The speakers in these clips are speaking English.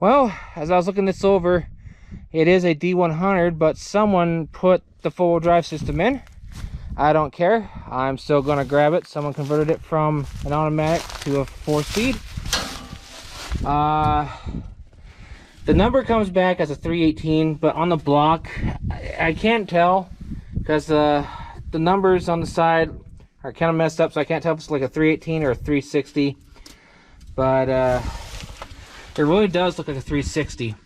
Well, as I was looking this over, it is a D100, but someone put the four-wheel drive system in. I don't care. I'm still gonna grab it. Someone converted it from an automatic to a 4-speed. The number comes back as a 318, but on the block, I can't tell because the numbers on the side are kind of messed up, so I can't tell if it's like a 318 or a 360. But it really does look like a 360,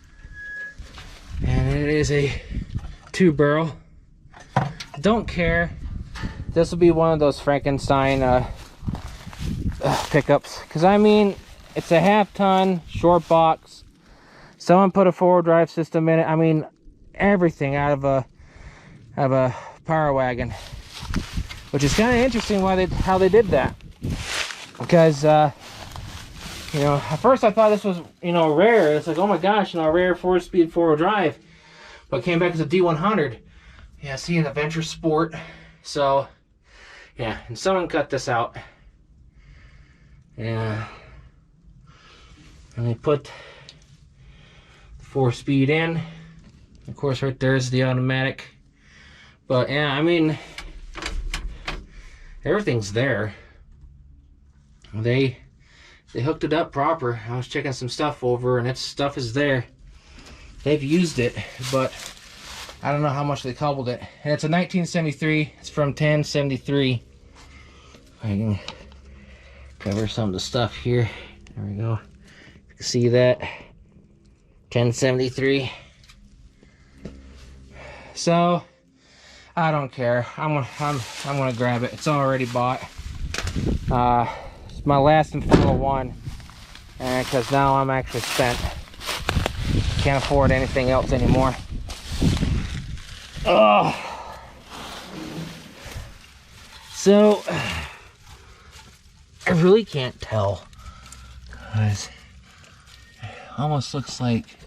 and it is a 2-barrel. Don't care. This will be one of those Frankenstein pickups, because I mean, it's a half-ton short box. Someone put a 4-wheel drive system in it. I mean, everything out of a Power Wagon, which is kind of interesting how they did that, because you know, at first I thought this was, you know, rare. It's like, oh my gosh, you know, a rare 4-speed 4-wheel drive, but it came back as a D100. Yeah, see, an Adventure Sport. So yeah, and someone cut this out. Yeah, and they put the 4-speed in. Of course, right there's the automatic. But yeah, I mean, everything's there. They hooked it up proper. I was checking some stuff over, and that stuff is there. They've used it, but I don't know how much they cobbled it. And it's a 1973. It's from 1073. I can cover some of the stuff here. There we go. You can see that 1073. So I don't care. I'm gonna grab it. It's already bought. It's my last and final one, and because now I'm actually spent. Can't afford anything else anymore. Oh. So I really can't tell, guys. It almost looks like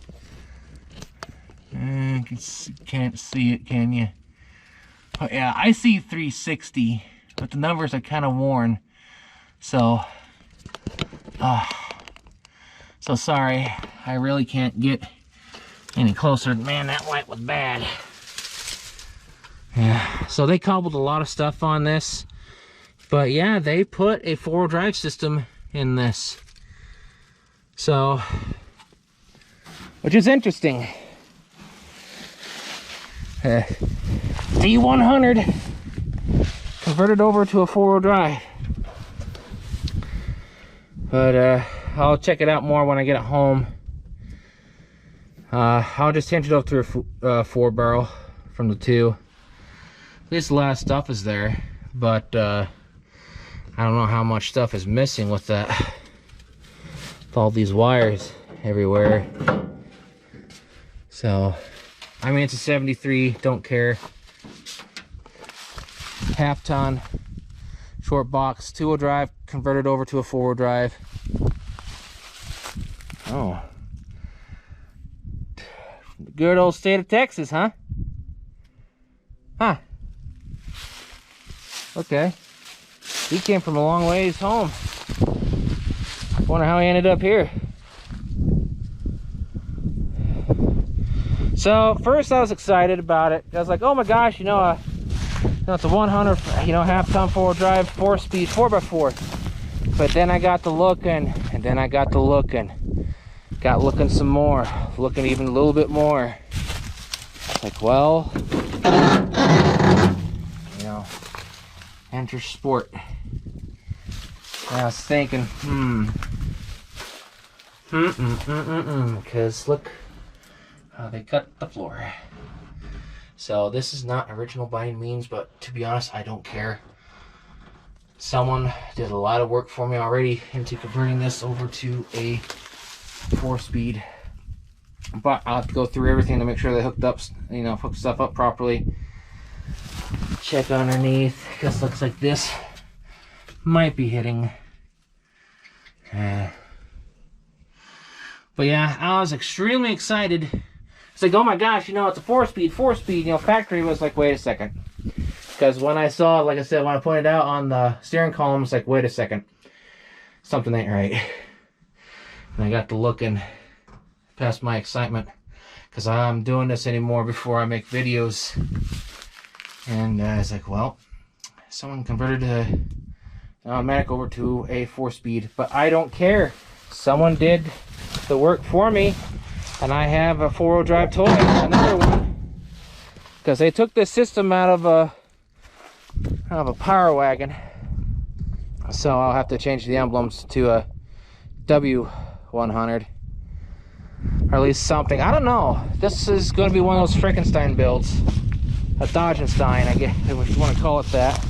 you can't see it, can you? But yeah, I see 360, but the numbers are kind of worn. So sorry, I really can't get any closer. Man, that light was bad. Yeah, so they cobbled a lot of stuff on this, but yeah, they put a 4-wheel drive system in this, so, which is interesting. D100 converted over to a 4-wheel drive. But I'll check it out more when I get it home. I'll just change it up to a 4-barrel from the 2. At least a lot of stuff is there, but I don't know how much stuff is missing with that. With all these wires everywhere. So, I mean, it's a 73, don't care. Half-ton, short box, 2-wheel drive, converted over to a 4-wheel drive. Oh. Good old state of Texas, huh? Huh. Okay. He came from a long ways home. Wonder how he ended up here. So first I was excited about it. I was like, oh my gosh, you know, it's a 100, you know, half-ton 4-wheel drive, 4-speed 4x4. But then I got to looking, and then I got to looking. Got looking some more, looking even a little bit more. Like, well, you know, enter sport. And I was thinking, because look how they cut the floor. So this is not original by any means, but to be honest, I don't care. Someone did a lot of work for me already into converting this over to a 4-speed. But I'll have to go through everything to make sure they hooked up, you know, hooked stuff up properly. Check underneath, because looks like this might be hitting. But yeah, I was extremely excited. It's like, oh my gosh, you know, it's a 4-speed. You know, factory was like, wait a second. Because when I saw, like I said, when I pointed out on the steering column, it's like, wait a second. Something ain't right. And I got to looking. past my excitement, because I'm doing this anymore before I make videos. And it's like, well, someone converted a automatic over to a 4-speed, but I don't care. Someone did the work for me, and I have a 4-wheel drive toy, another one, because they took this system out of a Power Wagon. So I'll have to change the emblems to a W100, or at least something. I don't know. This is going to be one of those Frankenstein builds, a Dodgenstein, I guess, if you want to call it that.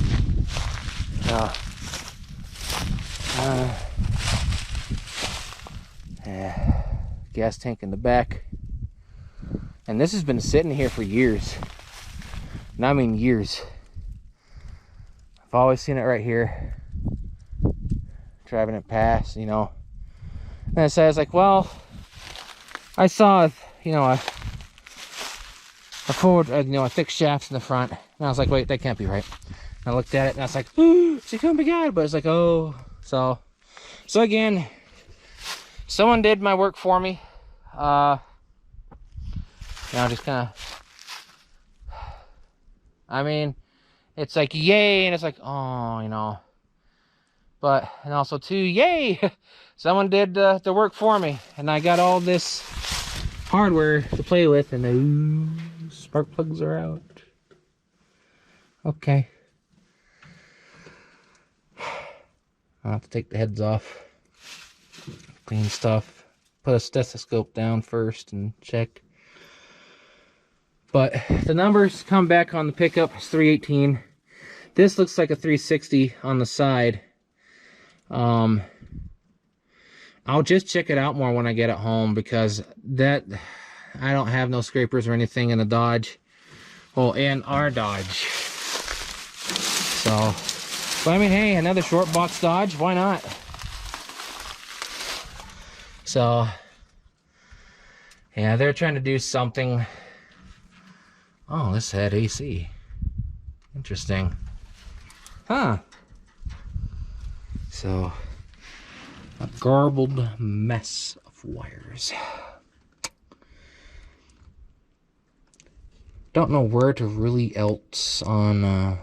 Yeah, gas tank in the back, and this has been sitting here for years. And I mean years. I've always seen it right here, driving it past, you know. And so I was like, well, I saw, you know, a forward, you know, a thick shafts in the front, and I was like, wait, that can't be right. And I looked at it, and I was like, ooh, it's gonna be good, but it's like, oh, so again, someone did my work for me. You know, just kind of, I mean, it's like, yay, and it's like, oh, you know, but, and also too, yay, someone did the work for me, and I got all this hardware to play with, and the spark plugs are out. Okay. I'll have to take the heads off, clean stuff, put a stethoscope down first and check. But the numbers come back on the pickup, it's 318. This looks like a 360 on the side. I'll just check it out more when I get it home, because that, I don't have no scrapers or anything in the Dodge. Well, in our Dodge. So, but I mean, hey, another short box Dodge, why not? So, yeah, they're trying to do something. Oh, this had AC. Interesting. Huh. So, a garbled mess of wires. Don't know where to really else on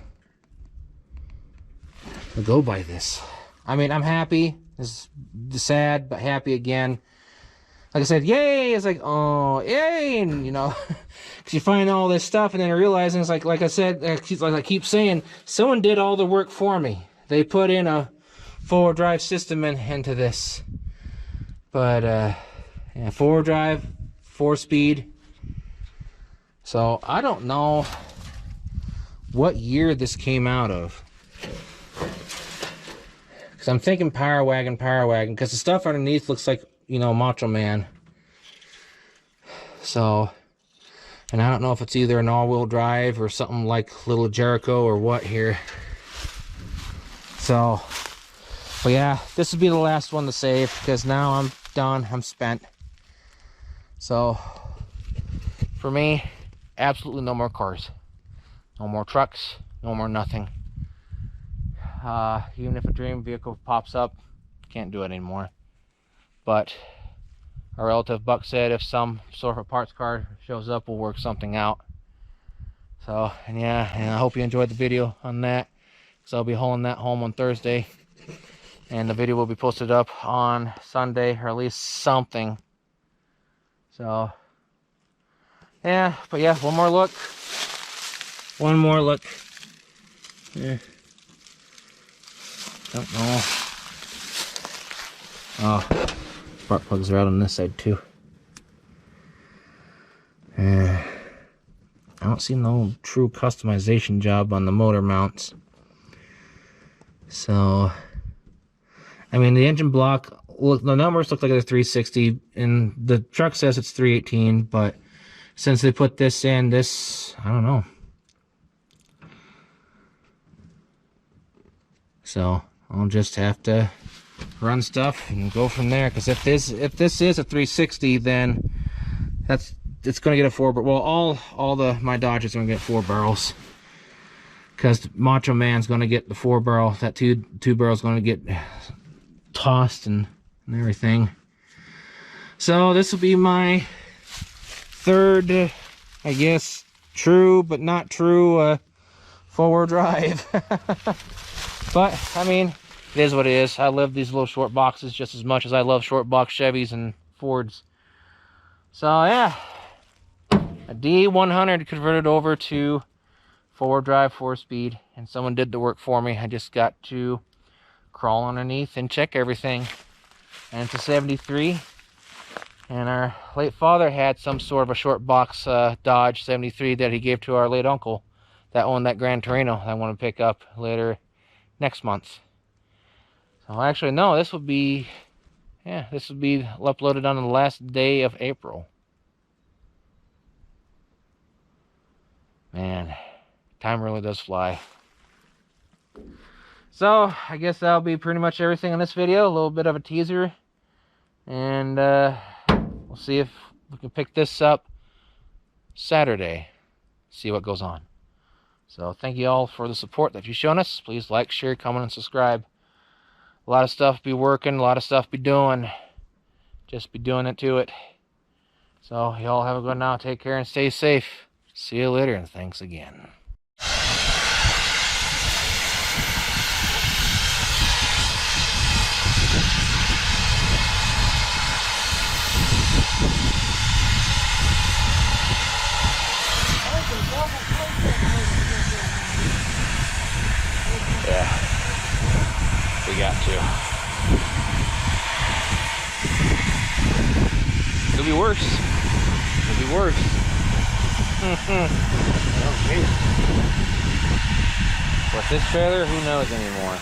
go by this. I mean, I'm happy. It's sad, but happy again. Like I said, yay! It's like, oh, yay! And, you know, because you find all this stuff, and then I realize, and it's like I said, like I keep saying, someone did all the work for me. They put in a 4-wheel drive system into this. But, yeah, 4-wheel drive, 4-speed. So, I don't know what year this came out of. Because I'm thinking Power Wagon, because the stuff underneath looks like, you know, Macho Man. So, and I don't know if it's either an all-wheel drive or something like Little Jericho or what here. So, but yeah, this would be the last one to save, because now I'm done, I'm spent. So, for me, absolutely no more cars. No more trucks, no more nothing. Even if a dream vehicle pops up, can't do it anymore. But our relative Buck said if some sort of a parts car shows up, we'll work something out. So, and yeah, and I hope you enjoyed the video on that, because I'll be hauling that home on Thursday, and the video will be posted up on Sunday, or at least something. So, yeah, but yeah, one more look. Yeah. Don't know. Oh, spark plugs are out on this side too. I don't see no true customization job on the motor mounts. So, I mean, the engine block, look, the numbers look like a 360, and the truck says it's 318, but since they put this in, this, I don't know. So, I'll just have to run stuff and go from there, because if this is a 360, then it's going to get a 4 barrel. Well, all my Dodges are going to get 4 barrels, because Macho Man's going to get the 4 barrel. That two barrel's going to get tossed and everything. So this will be my third, I guess, true but not true four-wheel drive. But I mean, it is what it is. I love these little short boxes just as much as I love short box Chevys and Fords. So yeah, a D100 converted over to four-wheel drive, 4-speed, and someone did the work for me. I just got to crawl underneath and check everything. And it's a 73. And our late father had some sort of a short box Dodge 73 that he gave to our late uncle that owned that Gran Torino I want to pick up later next month. So actually, no, this will be, yeah, this will be uploaded on the last day of April. Man, time really does fly. So I guess that'll be pretty much everything in this video. A little bit of a teaser, and we'll see if we can pick this up Saturday, see what goes on. So thank you all for the support that you've shown us. Please like, share, comment, and subscribe. A lot of stuff be working, a lot of stuff be doing. Just be doing it to it. So y'all have a good night. Take care and stay safe. See you later, and thanks again. Yeah, we got to. Could be worse. Could be worse. Okay. With this trailer, who knows anymore?